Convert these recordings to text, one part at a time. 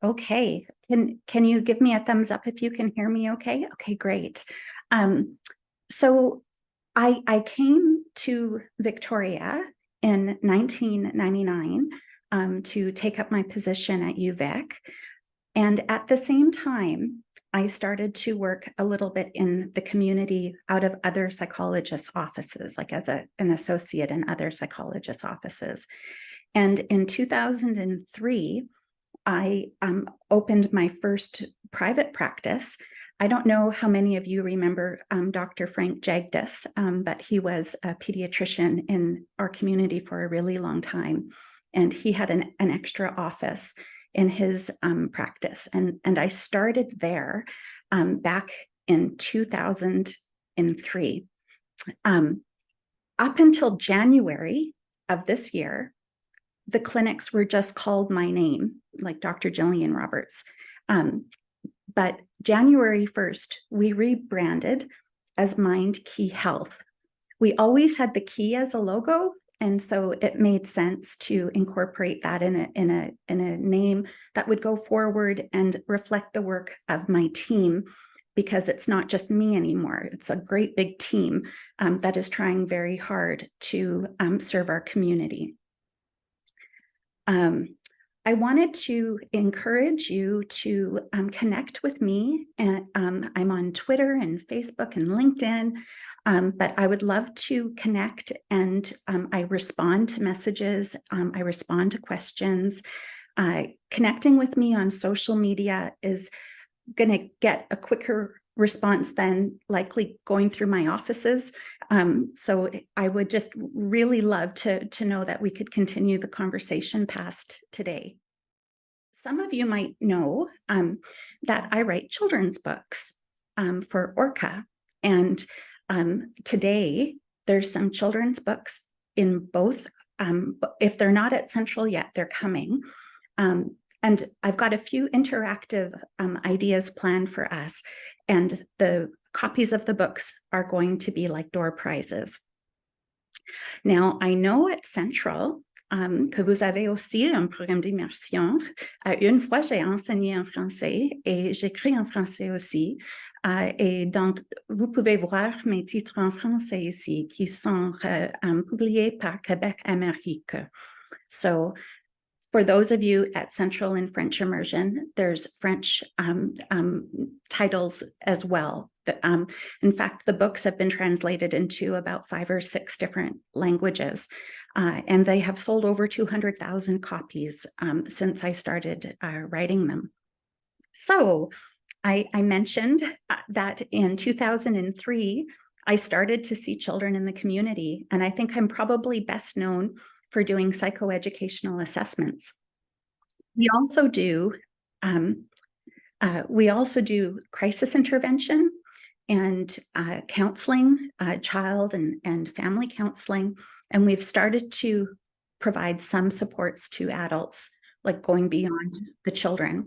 Okay. Can you give me a thumbs up if you can hear me okay? Okay, great. So I came to Victoria in 1999 to take up my position at UVic. And at the same time, I started to work a little bit in the community out of other psychologists' offices, like as an associate in other psychologists' offices. And in 2003, I opened my first private practice. I don't know how many of you remember Dr. Frank Jagdis, but he was a pediatrician in our community for a really long time. And he had an extra office in his practice. And I started there back in 2003. Up until January of this year, the clinics were just called my name, like Dr. Jillian Roberts. But January 1st, we rebranded as MindKey Health. We always had the key as a logo, and so it made sense to incorporate that in a name that would go forward and reflect the work of my team, because it's not just me anymore. It's a great big team that is trying very hard to serve our community. I wanted to encourage you to connect with me. And, I'm on Twitter and Facebook and LinkedIn, but I would love to connect, and I respond to messages, I respond to questions. Connecting with me on social media is going to get a quicker response than likely going through my offices. So I would just really love to know that we could continue the conversation past today. Some of you might know that I write children's books for Orca. And today there's some children's books in both. If they're not at Central yet, they're coming. And I've got a few interactive ideas planned for us. And the copies of the books are going to be like door prizes. Now, I know at Central que vous avez aussi un programme d'immersion. Une fois, j'ai enseigné en français et j'écris en français aussi. Et donc, vous pouvez voir mes titres en français ici qui sont publiés par Québec Amérique. So, for those of you at Central in French Immersion, there's French titles as well. In fact, the books have been translated into about 5 or 6 different languages, and they have sold over 200,000 copies since I started writing them. So I mentioned that in 2003, I started to see children in the community, and I think I'm probably best known for doing psychoeducational assessments. We also do crisis intervention and counseling, child and family counseling, and we've started to provide some supports to adults, like going beyond the children.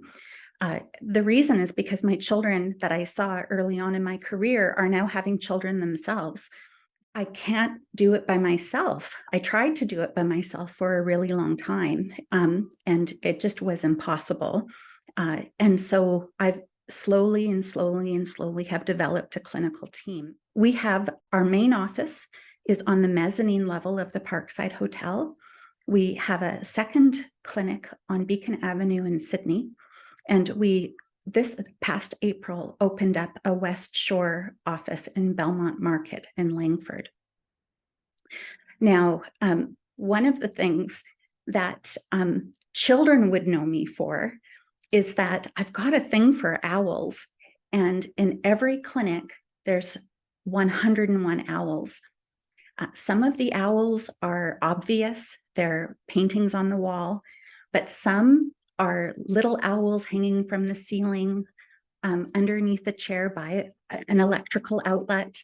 The reason is because my children that I saw early on in my career are now having children themselves. I can't do it by myself. I tried to do it by myself for a really long time, and it just was impossible. And so I've slowly have developed a clinical team. We have our main office is on the mezzanine level of the Parkside Hotel. We have a second clinic on Beacon Avenue in Sydney, and this past April opened up a West Shore office in Belmont Market in Langford. Now, one of the things that children would know me for is that I've got a thing for owls, and in every clinic, there's 101 owls. Some of the owls are obvious, they're paintings on the wall, but some are little owls hanging from the ceiling underneath a chair by an electrical outlet.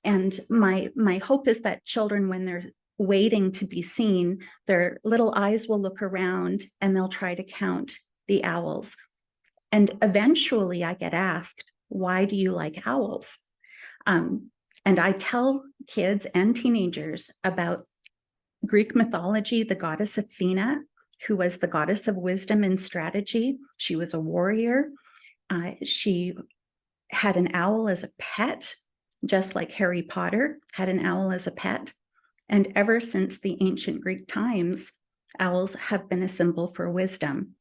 And my hope is that children, when they're waiting to be seen, their little eyes will look around and they'll try to count the owls. And eventually I get asked, why do you like owls? And I tell kids and teenagers about Greek mythology, the goddess Athena, who was the goddess of wisdom and strategy. She was a warrior. She had an owl as a pet, just like Harry Potter had an owl as a pet. And ever since the ancient Greek times, owls have been a symbol for wisdom.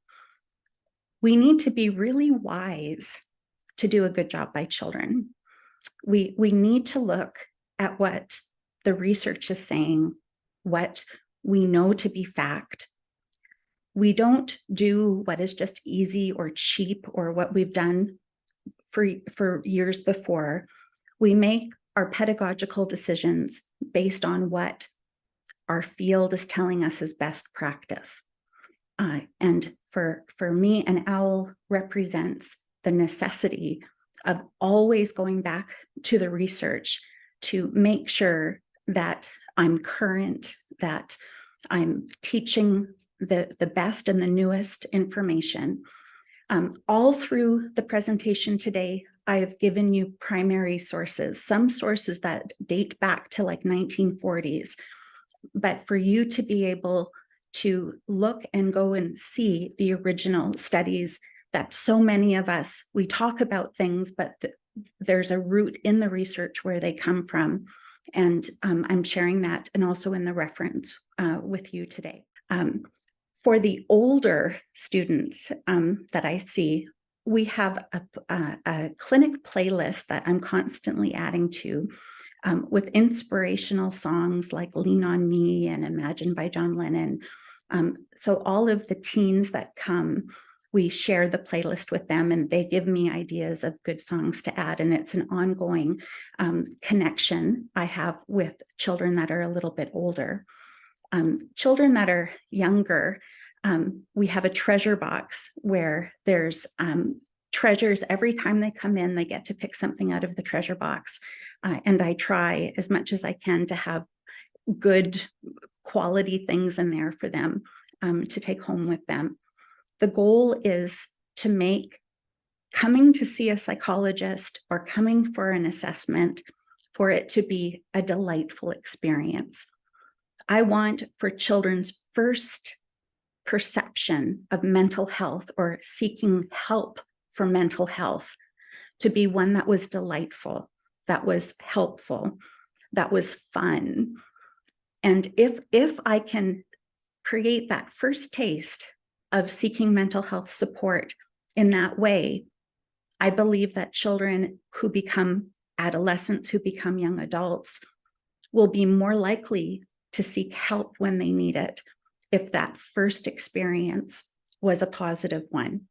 We need to be really wise to do a good job by children. We need to look at what the research is saying, what we know to be fact. We don't do what is just easy or cheap or what we've done for years before. We make our pedagogical decisions based on what our field is telling us is best practice. And for me, an owl represents the necessity of always going back to the research to make sure that I'm current, that I'm teaching the best and the newest information. All through the presentation today, I have given you primary sources, some sources that date back to like 1940s, but for you to be able to look and go and see the original studies that so many of us, we talk about things, but there's a root in the research where they come from. And I'm sharing that and also in the reference with you today. For the older students that I see, we have a clinic playlist that I'm constantly adding to with inspirational songs like Lean on Me and Imagine by John Lennon. So all of the teens that come, we share the playlist with them and they give me ideas of good songs to add. And it's an ongoing connection I have with children that are a little bit older. Children that are younger, we have a treasure box where there's treasures. Every time they come in, they get to pick something out of the treasure box. And I try as much as I can to have good quality things in there for them to take home with them. The goal is to make coming to see a psychologist or coming for an assessment for it to be a delightful experience. I want for children's first perception of mental health or seeking help for mental health to be one that was delightful, that was helpful, that was fun. And if I can create that first taste of seeking mental health support in that way, I believe that children who become adolescents, who become young adults, will be more likely to seek help when they need it if that first experience was a positive one.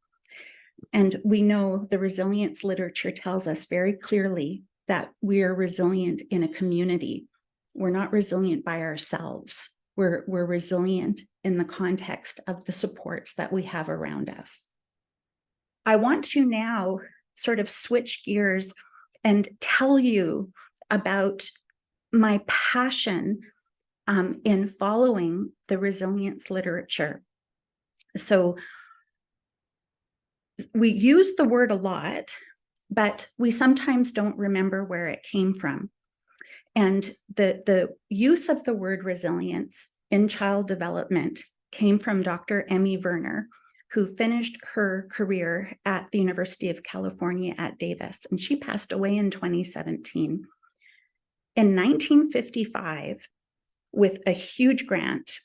And we know the resilience literature tells us very clearly that we are resilient in a community. We're not resilient by ourselves. We're resilient in the context of the supports that we have around us. I want to now sort of switch gears and tell you about my passion in following the resilience literature. So we use the word a lot, but we sometimes don't remember where it came from. And the use of the word resilience in child development came from Dr. Emmy Werner, who finished her career at the University of California at Davis, and she passed away in 2017. In 1955, with a huge grant,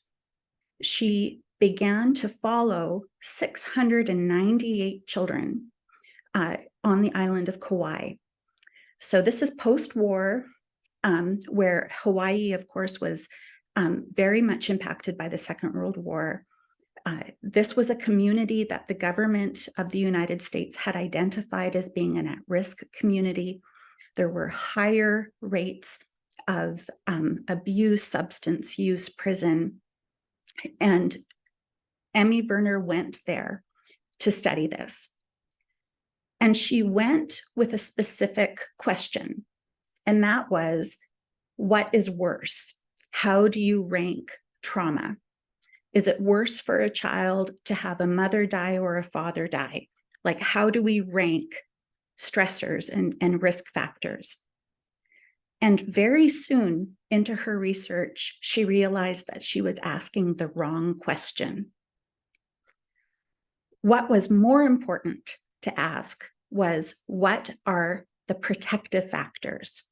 she began to follow 698 children on the island of Kauai. So this is post-war, where Hawaii, of course, was very much impacted by the Second World War. This was a community that the government of the United States had identified as being an at-risk community. There were higher rates of abuse, substance use, prison. And Emmy Werner went there to study this. And she went with a specific question, and that was, what is worse? How do you rank trauma? Is it worse for a child to have a mother die or a father die? Like, how do we rank stressors and risk factors? And very soon into her research, she realized that she was asking the wrong question. What was more important to ask was, what are the protective factors?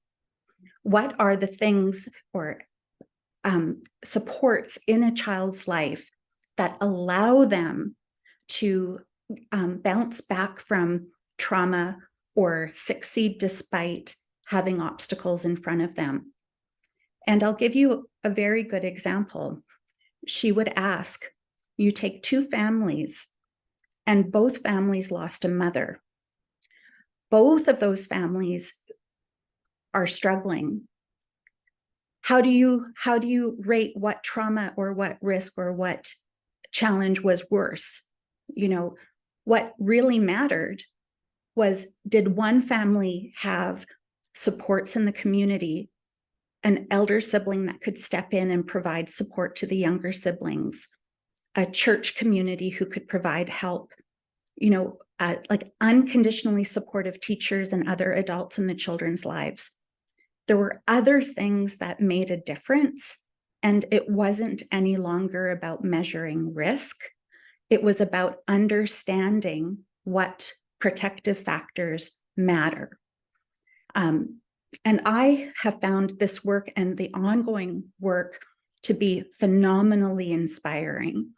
What are the things or supports in a child's life that allow them to bounce back from trauma or succeed despite having obstacles in front of them? And I'll give you a very good example. She would ask, you take two families, and both families lost a mother. Both of those families are struggling. How do you rate what trauma or what risk or what challenge was worse? You know, what really mattered was, did one family have supports in the community, an elder sibling that could step in and provide support to the younger siblings, a church community who could provide help, like unconditionally supportive teachers and other adults in the children's lives. There were other things that made a difference, and it wasn't any longer about measuring risk. It was about understanding what protective factors matter. And I have found this work and the ongoing work to be phenomenally inspiring,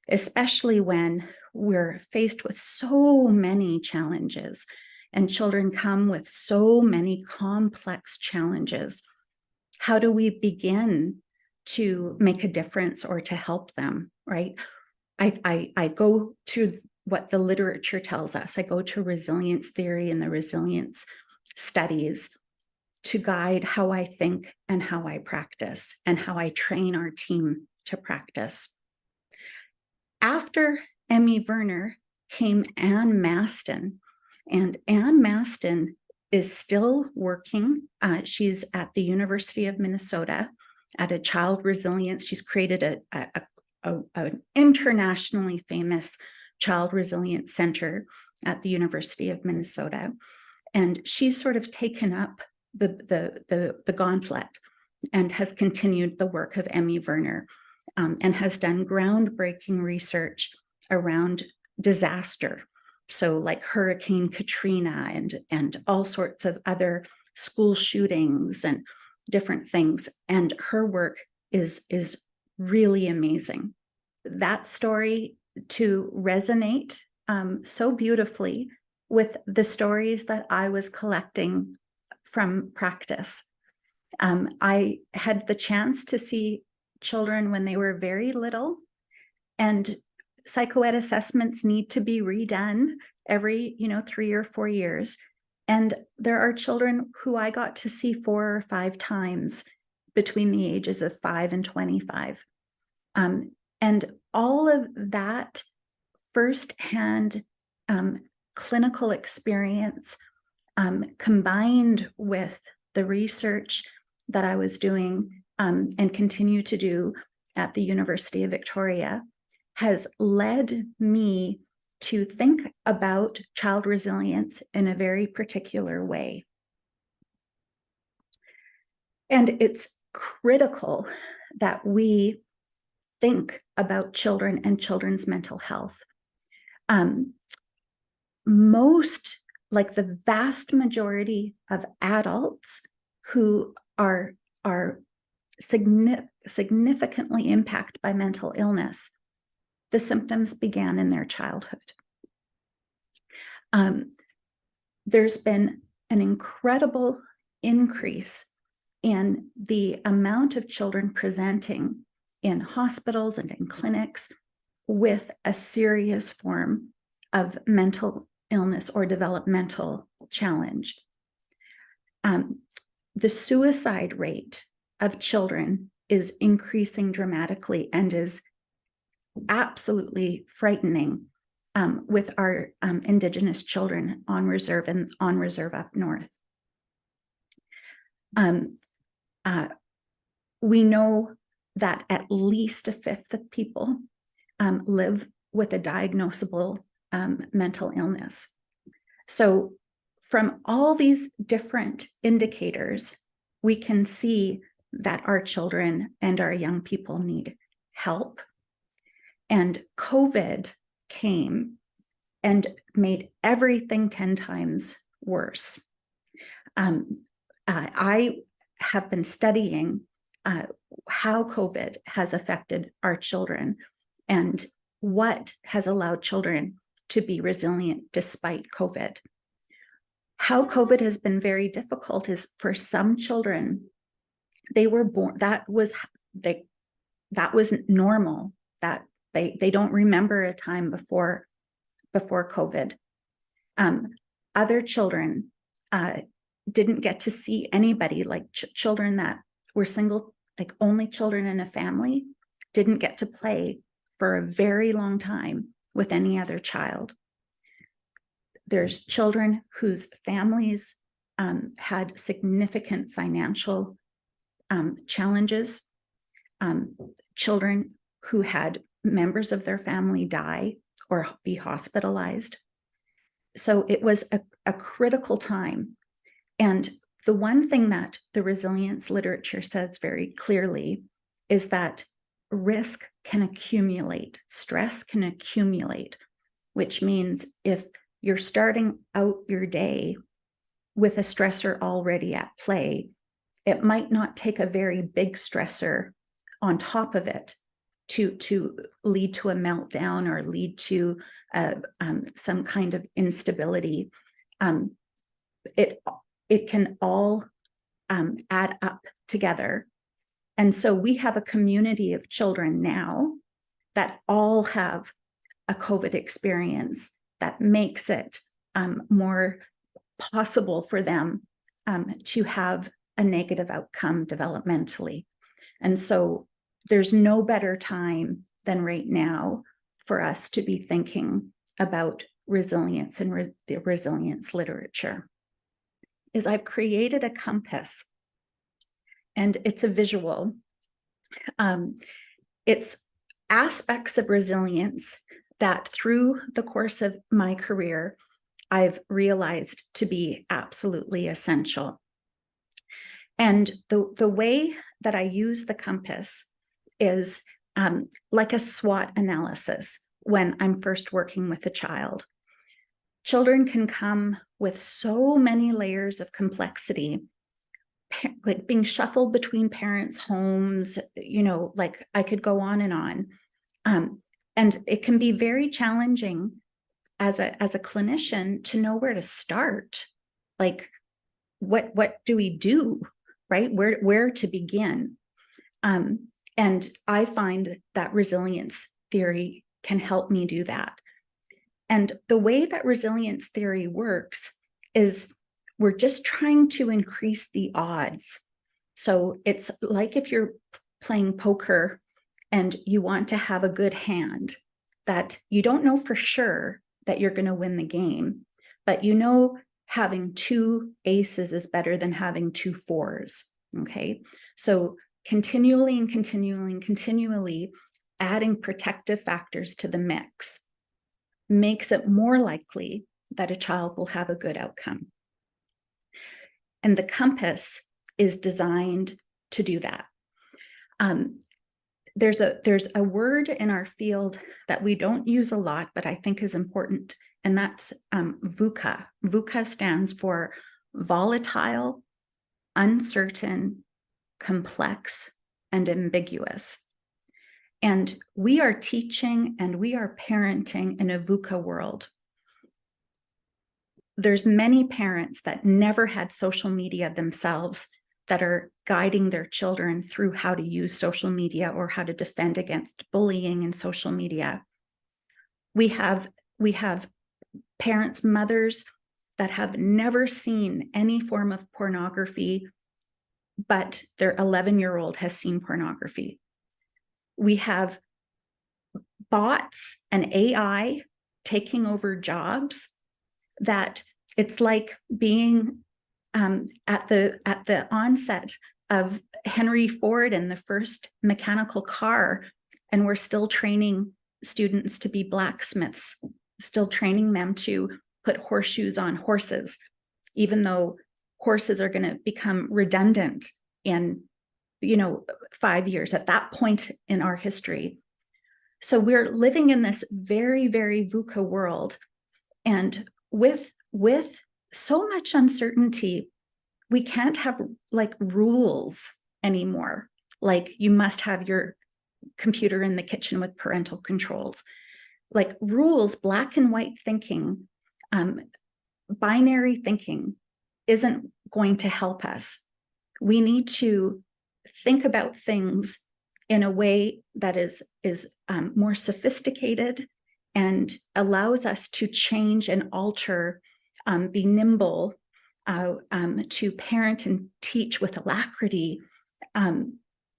especially when we're faced with so many challenges and children come with so many complex challenges. How do we begin to make a difference or to help them, right? I go to what the literature tells us. I go to resilience theory and the resilience studies to guide how I think and how I practice and how I train our team to practice. After Emmy Werner came Ann Maston, and Ann Maston is still working. She's at the University of Minnesota at a child resilience. She's created an internationally famous child resilience center at the University of Minnesota. And she's sort of taken up the gauntlet and has continued the work of Emmy Werner, and has done groundbreaking research around disaster. So like Hurricane Katrina and all sorts of other school shootings and different things. And her work is really amazing. That story to resonate so beautifully with the stories that I was collecting from practice. I had the chance to see children when they were very little, and psychoed assessments need to be redone every 3 or 4 years. And there are children who I got to see 4 or 5 times between the ages of 5 and 25. And all of that firsthand clinical experience combined with the research that I was doing and continue to do at the University of Victoria has led me to think about child resilience in a very particular way. And it's critical that we think about children and children's mental health. Most, like the vast majority of adults who are significantly impacted by mental illness, the symptoms began in their childhood. There's been an incredible increase in the amount of children presenting in hospitals and in clinics with a serious form of mental illness or developmental challenge. The suicide rate of children is increasing dramatically and is absolutely frightening with our Indigenous children on reserve and on reserve up north. We know that at least a fifth of people live with a diagnosable mental illness. So from all these different indicators, we can see that our children and our young people need help. And COVID came and made everything 10 times worse. I have been studying how COVID has affected our children and what has allowed children to be resilient despite COVID. How COVID has been very difficult is for some children, they were born, that was normal, that they don't remember a time before COVID. Other children didn't get to see anybody, like children that were single, like only children in a family, didn't get to play for a very long time with any other child. There's children whose families had significant financial challenges, children who had members of their family die or be hospitalized. So it was a critical time. And the one thing that the resilience literature says very clearly is that risk can accumulate, stress can accumulate, which means if you're starting out your day with a stressor already at play, it might not take a very big stressor on top of it to lead to a meltdown or lead to some kind of instability. It can all add up together. And so we have a community of children now that all have a COVID experience that makes it more possible for them to have a negative outcome developmentally. And so there's no better time than right now for us to be thinking about resilience and the resilience literature. Is I've created a compass, and it's a visual. It's aspects of resilience that through the course of my career, I've realized to be absolutely essential. And the way that I use the compass is like a SWOT analysis when I'm first working with a child. Children can come with so many layers of complexity, like being shuffled between parents' homes, like I could go on and on. And it can be very challenging as a clinician to know where to start. Like, what do we do, right? Where to begin? And I find that resilience theory can help me do that. And the way that resilience theory works is we're just trying to increase the odds. So it's like if you're playing poker and you want to have a good hand, that you don't know for sure that you're going to win the game, but having 2 aces is better than having 2 fours. Okay. So continually adding protective factors to the mix makes it more likely that a child will have a good outcome. And the compass is designed to do that. There's a word in our field that we don't use a lot, but I think is important, and that's VUCA. VUCA stands for volatile, uncertain, complex, and ambiguous. And we are teaching and we are parenting in a VUCA world. There's many parents that never had social media themselves that are guiding their children through how to use social media or how to defend against bullying in social media. We have parents, mothers that have never seen any form of pornography, but their 11-year-old has seen pornography. We have bots and AI taking over jobs that it's like being at the onset of Henry Ford and the first mechanical car, and we're still training students to be blacksmiths, still training them to put horseshoes on horses, even though horses are going to become redundant in 5 years at that point in our history. So we're living in this very, very VUCA world. And with so much uncertainty, we can't have like rules anymore. Like you must have your computer in the kitchen with parental controls. Like rules, black and white thinking, binary thinking isn't going to help us. We need to think about things in a way that is more sophisticated and allows us to change and alter, be nimble, to parent and teach with alacrity.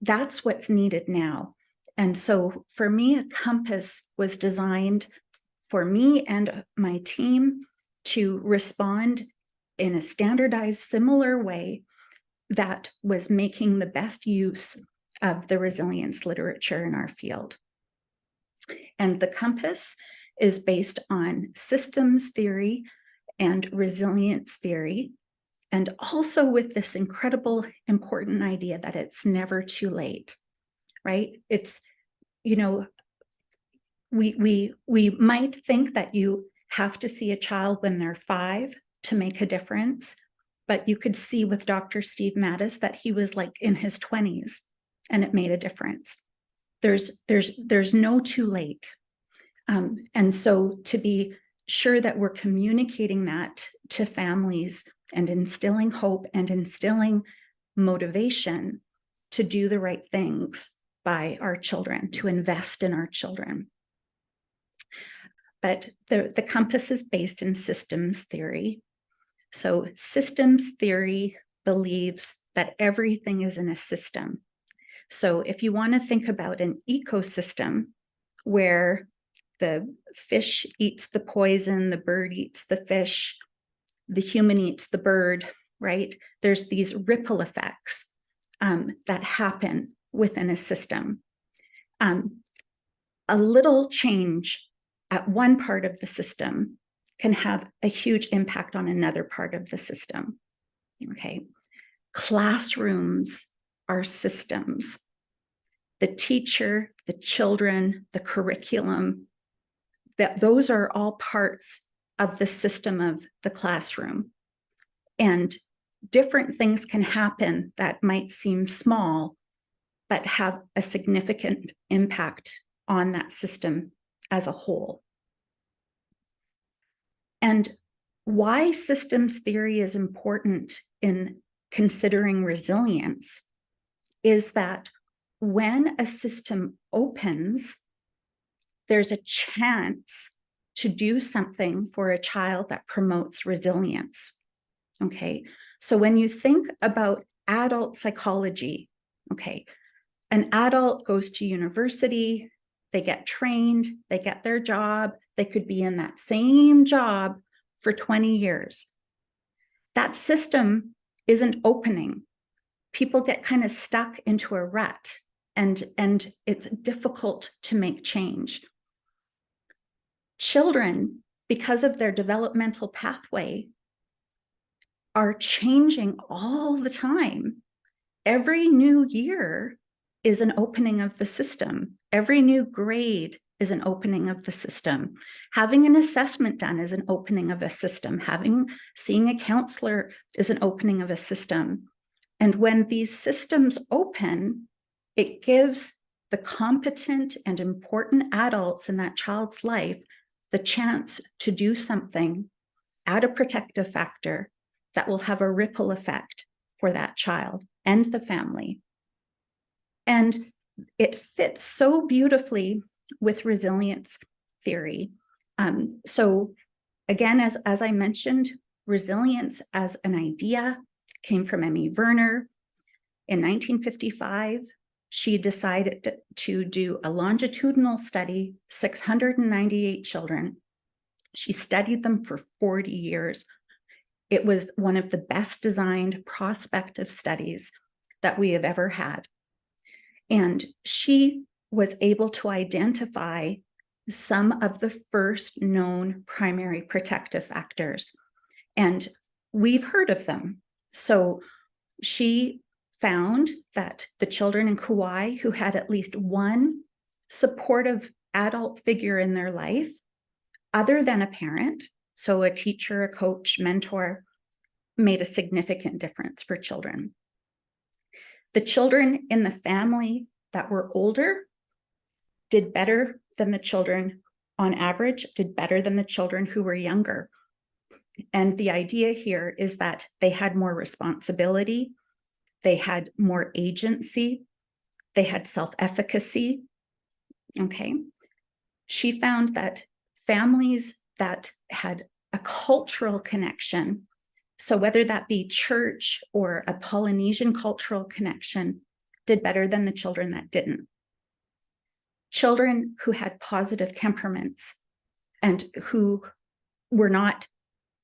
That's what's needed now. And so for me, a compass was designed for me and my team to respond in a standardized, similar way that was making the best use of the resilience literature in our field. And the compass is based on systems theory and resilience theory, and also with this incredible important idea that it's never too late, right? It's, you know, we might think that you have to see a child when they're 5 to make a difference, but you could see with Dr. Steve Mattis that he was like in his 20s and it made a difference. There's no too late. And so to be sure that we're communicating that to families and instilling hope and instilling motivation to do the right things by our children, to invest in our children. But the compass is based in systems theory. So systems theory believes that everything is in a system. So if you want to think about an ecosystem where the fish eats the poison, the bird eats the fish, the human eats the bird, right? There's these ripple effects that happen within a system. A little change at one part of the system can have a huge impact on another part of the system, okay? Classrooms are systems. The teacher, the children, the curriculum, those are all parts of the system of the classroom. And different things can happen that might seem small, but have a significant impact on that system as a whole. And why systems theory is important in considering resilience is that when a system opens, there's a chance to do something for a child that promotes resilience. Okay, so when you think about adult psychology, okay, an adult goes to university, they get trained, they get their job, they could be in that same job for 20 years. That system isn't opening. People get kind of stuck into a rut, and it's difficult to make change. Children, because of their developmental pathway, are changing all the time. Every new year is an opening of the system. Every new grade is an opening of the system. Having an assessment done is an opening of a system. Seeing a counselor is an opening of a system. And when these systems open, it gives the competent and important adults in that child's life the chance to do something, add a protective factor that will have a ripple effect for that child and the family. And it fits so beautifully with resilience theory. So again, as I mentioned, resilience as an idea came from Emmy Werner. In 1955, she decided to do a longitudinal study, 698 children. She studied them for 40 years. It was one of the best designed prospective studies that we have ever had. And she was able to identify some of the first known primary protective factors. And we've heard of them. So she found that the children in Kauai who had at least one supportive adult figure in their life, other than a parent, so a teacher, a coach, mentor, made a significant difference for children. The children in the family that were older did better than the children, on average, did better than the children who were younger. And the idea here is that they had more responsibility, they had more agency, they had self-efficacy. Okay. She found that families that had a cultural connection, so whether that be church or a Polynesian cultural connection, did better than the children that didn't. Children who had positive temperaments and who were not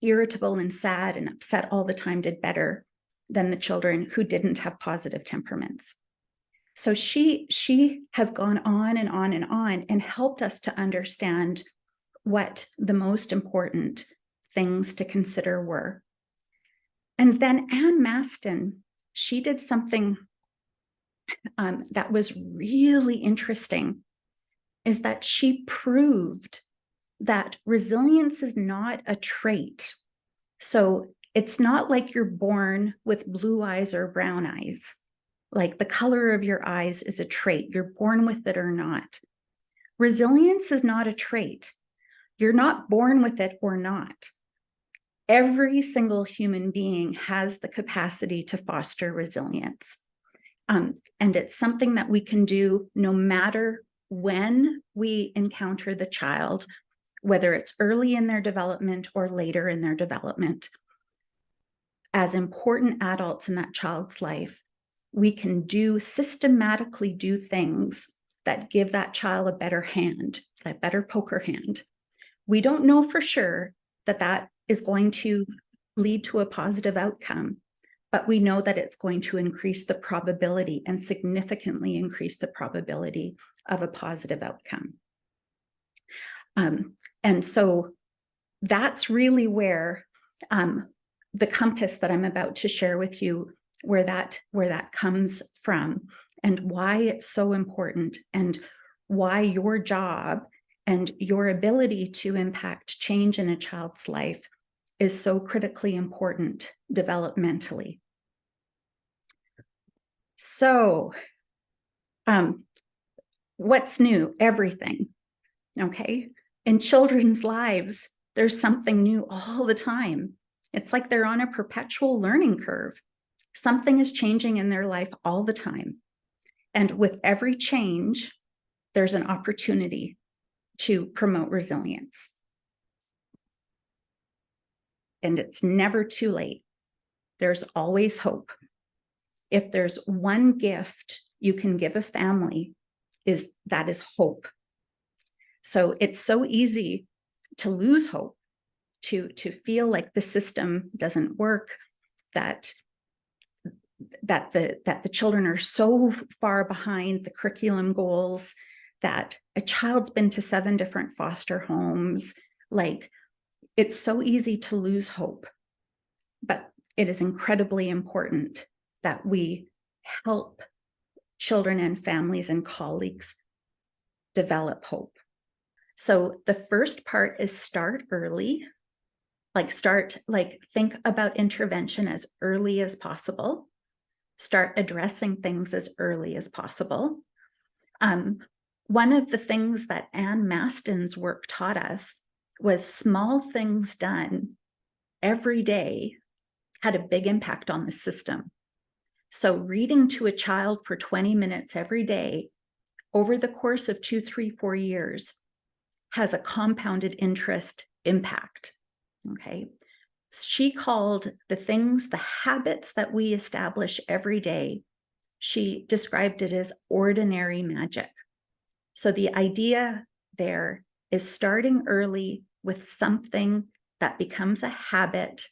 irritable and sad and upset all the time did better than the children who didn't have positive temperaments. So she has gone on and on and on and helped us to understand what the most important things to consider were. And then Anne Maston, she did something that was really interesting, is that she proved that resilience is not a trait. So it's not like you're born with blue eyes or brown eyes. Like the color of your eyes is a trait. You're born with it or not. Resilience is not a trait. You're not born with it or not. Every single human being has the capacity to foster resilience. And it's something that we can do no matter when we encounter the child, whether it's early in their development or later in their development. As important adults in that child's life, we can systematically do things that give that child a better hand, a better poker hand. We don't know for sure that that is going to lead to a positive outcome, but we know that it's going to increase the probability and significantly increase the probability of a positive outcome. And so that's really where the compass that I'm about to share with you, where that comes from, and why it's so important, and why your job and your ability to impact change in a child's life is so critically important developmentally. So, what's new? Everything. Okay. In children's lives, there's something new all the time. It's like they're on a perpetual learning curve. Something is changing in their life all the time. And with every change, there's an opportunity to promote resilience. And it's never too late. There's always hope. If there's one gift you can give a family, that is hope. So it's so easy to lose hope, to feel like the system doesn't work, that the children are so far behind the curriculum goals, that a child's been to 7 different foster homes. Like, it's so easy to lose hope. But it is incredibly important that we help children and families and colleagues develop hope. So the first part is start early. Think about intervention as early as possible. Start addressing things as early as possible. One of the things that Anne Maston's work taught us was small things done every day had a big impact on the system. So reading to a child for 20 minutes every day over the course of 2, 3, 4 years has a compounded interest impact. Okay. She called the habits that we establish every day, she described it as ordinary magic. So the idea there is starting early with something that becomes a habit.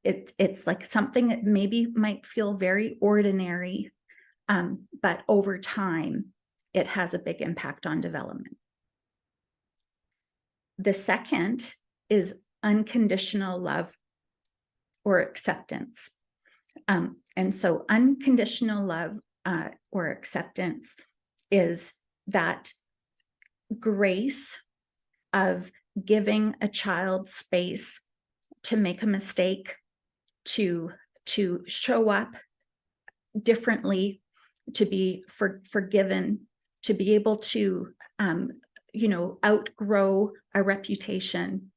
It's like something that maybe might feel very ordinary, but over time, it has a big impact on development. The second is unconditional love or acceptance. And so unconditional love or acceptance is that grace of giving a child space to make a mistake, to show up differently, to be forgiven, to be able to outgrow a reputation,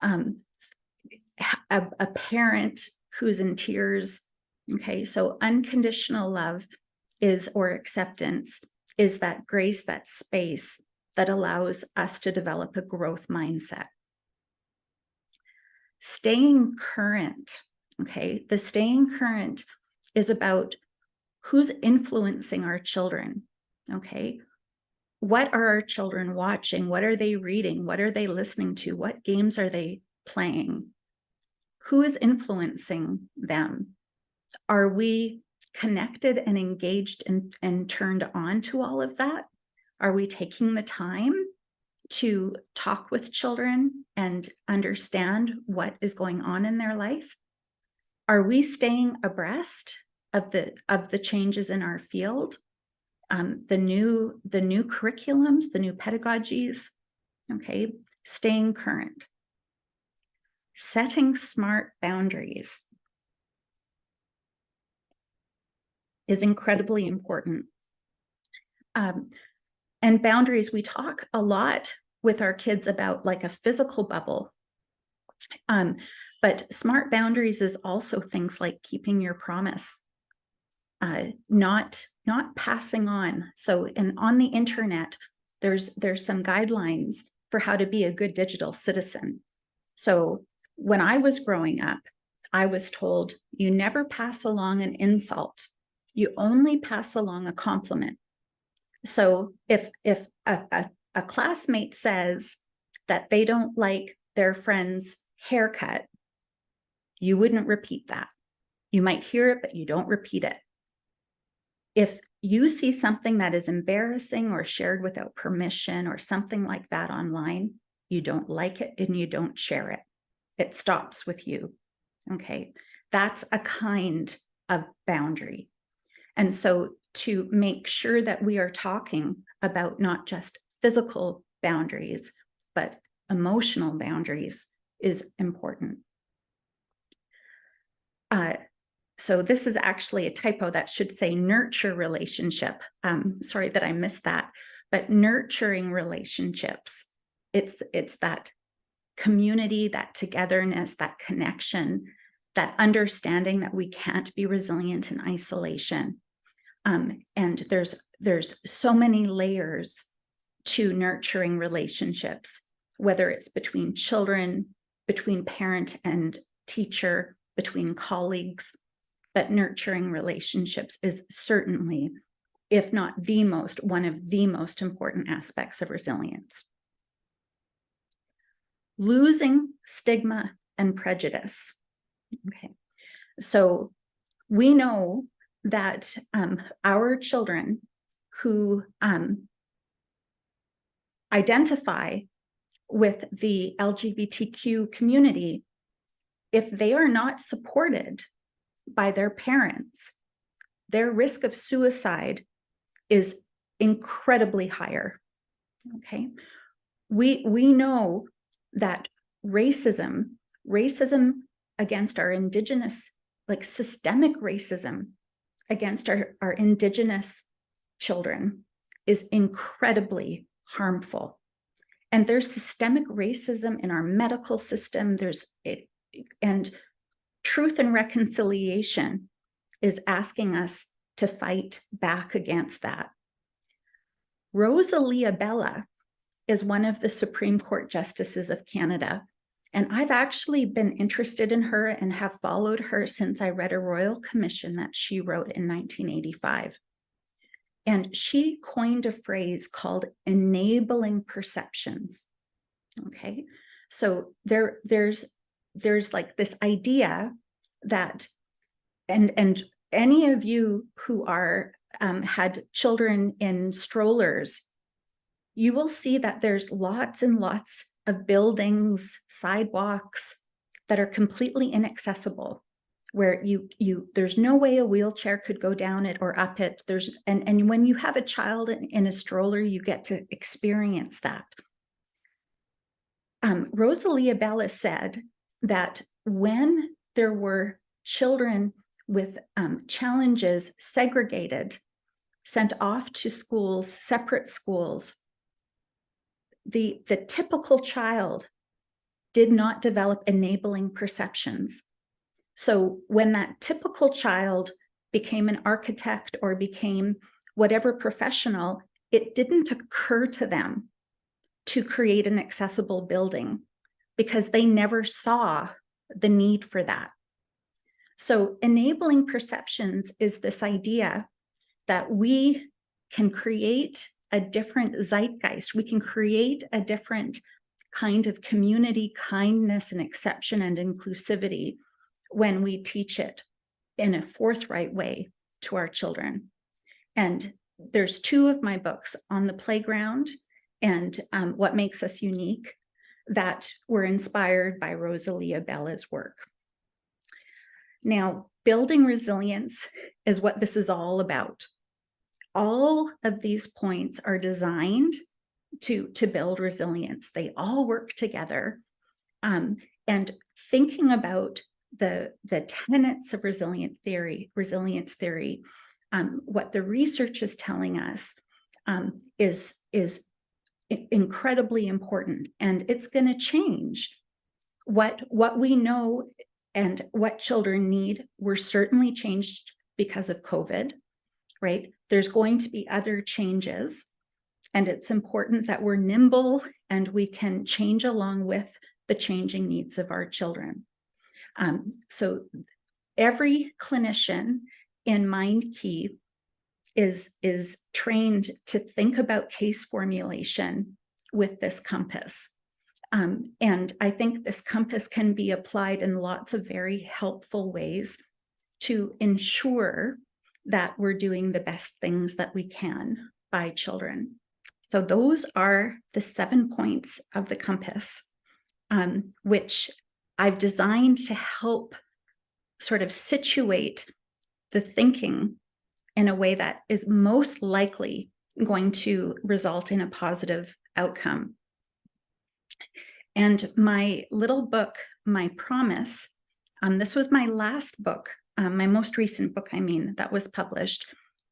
a parent who's in tears. Okay, so unconditional love or acceptance is that grace, that space that allows us to develop a growth mindset. Staying current, okay, the staying current is about who's influencing our children, okay? What are our children watching? What are they reading? What are they listening to? What games are they playing? Who is influencing them? Are we connected and engaged and turned on to all of that? Are we taking the time to talk with children and understand what is going on in their life? Are we staying abreast of the changes in our field? The new curriculums, the new pedagogies, okay, staying current. Setting smart boundaries is incredibly important. And boundaries, we talk a lot with our kids about like a physical bubble. But smart boundaries is also things like keeping your promise, not passing on. So, and on the internet, there's some guidelines for how to be a good digital citizen. So when I was growing up, I was told you never pass along an insult. You only pass along a compliment. So if a classmate says that they don't like their friend's haircut, you wouldn't repeat that. You might hear it, but you don't repeat it. If you see something that is embarrassing or shared without permission or something like that online, you don't like it and you don't share it. It stops with you. Okay, that's a kind of boundary. And so to make sure that we are talking about not just physical boundaries, but emotional boundaries is important. So this is actually a typo that should say nurture relationship. Sorry that I missed that, but nurturing relationships. It's that community, that togetherness, that connection, that understanding that we can't be resilient in isolation. And there's so many layers to nurturing relationships, whether it's between children, between parent and teacher, between colleagues. But nurturing relationships is certainly, if not one of the most important aspects of resilience. Losing stigma and prejudice. Okay, so we know that our children who identify with the LGBTQ community, if they are not supported by their parents, their risk of suicide is incredibly higher. Okay, we know that racism against our Indigenous, like systemic racism against our Indigenous children is incredibly harmful. And there's systemic racism in our medical system. And Truth and Reconciliation is asking us to fight back against that. Rosalia Bella is one of the Supreme Court Justices of Canada. And I've actually been interested in her and have followed her since I read a royal commission that she wrote in 1985. And she coined a phrase called enabling perceptions. Okay, so there's like this idea that, and any of you who are had children in strollers, you will see that there's lots and lots of buildings, sidewalks that are completely inaccessible, where there's no way a wheelchair could go down it or up it. And when you have a child in a stroller, you get to experience that. Rosalia Bella said that when there were children with challenges segregated, sent off to schools, separate schools, the typical child did not develop enabling perceptions. So when that typical child became an architect or became whatever professional, it didn't occur to them to create an accessible building because they never saw the need for that. So enabling perceptions is this idea that we can create a different zeitgeist. We can create a different kind of community kindness and exception and inclusivity when we teach it in a forthright way to our children. And there's 2 of my books, On the Playground and What Makes Us Unique, that were inspired by Rosalia Bella's work. Now, building resilience is what this is all about. All of these points are designed to build resilience. They all work together. And thinking about the tenets of resilience theory, what the research is telling us is incredibly important, and it's going to change what we know and what children need. Were certainly changed because of COVID, right? There's going to be other changes, and it's important that we're nimble and we can change along with the changing needs of our children. So every clinician in MindKey is trained to think about case formulation with this compass. And I think this compass can be applied in lots of very helpful ways to ensure that we're doing the best things that we can by children. So those are the 7 points of the compass, which I've designed to help sort of situate the thinking in a way that is most likely going to result in a positive outcome. And my little book, My Promise, this was my last book, my most recent book, that was published,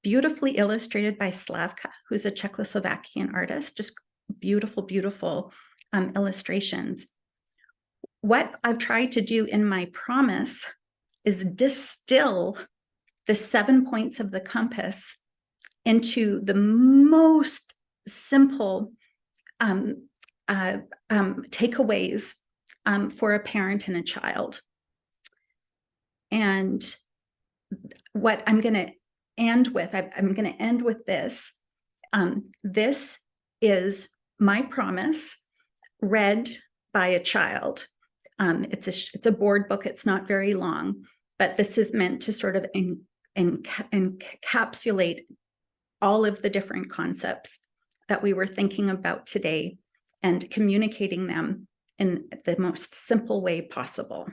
beautifully illustrated by Slavka, who's a Czechoslovakian artist, just beautiful, beautiful illustrations. What I've tried to do in My Promise is distill the 7 points of the compass into the most simple takeaways for a parent and a child. And what I'm going to end with, I'm going to end with this. This is My Promise, read by a child. It's a board book. It's not very long, but this is meant to sort of encapsulate all of the different concepts that we were thinking about today and communicating them in the most simple way possible.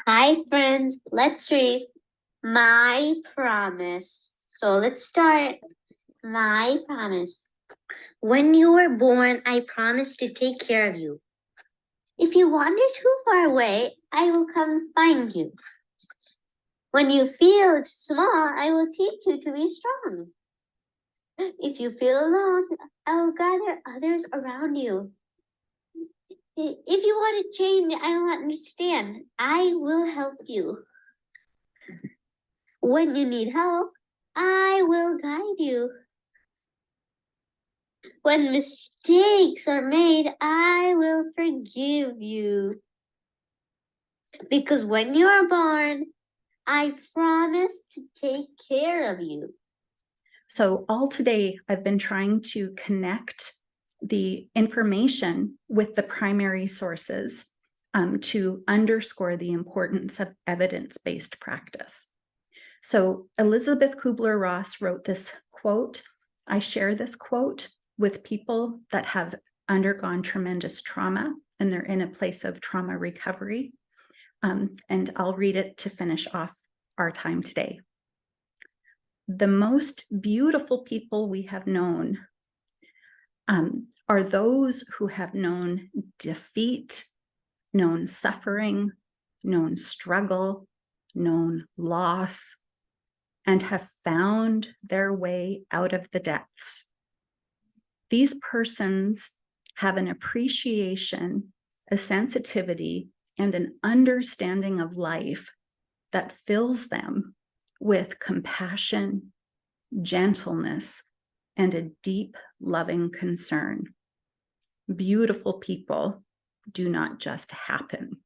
Hi, friends. Let's read My Promise. So let's start. My promise. When you were born, I promised to take care of you. If you wander too far away, I will come find you. When you feel small, I will teach you to be strong. If you feel alone, I will gather others around you. If you want to change, I will understand. I will help you. When you need help, I will guide you. When mistakes are made, I will forgive you. Because when you are born, I promise to take care of you. So all today, I've been trying to connect the information with the primary sources to underscore the importance of evidence-based practice. So Elizabeth Kubler-Ross wrote this quote. I share this quote with people that have undergone tremendous trauma and they're in a place of trauma recovery. And I'll read it to finish off our time today. The most beautiful people we have known are those who have known defeat, known suffering, known struggle, known loss, and have found their way out of the depths. These persons have an appreciation, a sensitivity, and an understanding of life that fills them with compassion, gentleness, and a deep, loving concern. Beautiful people do not just happen.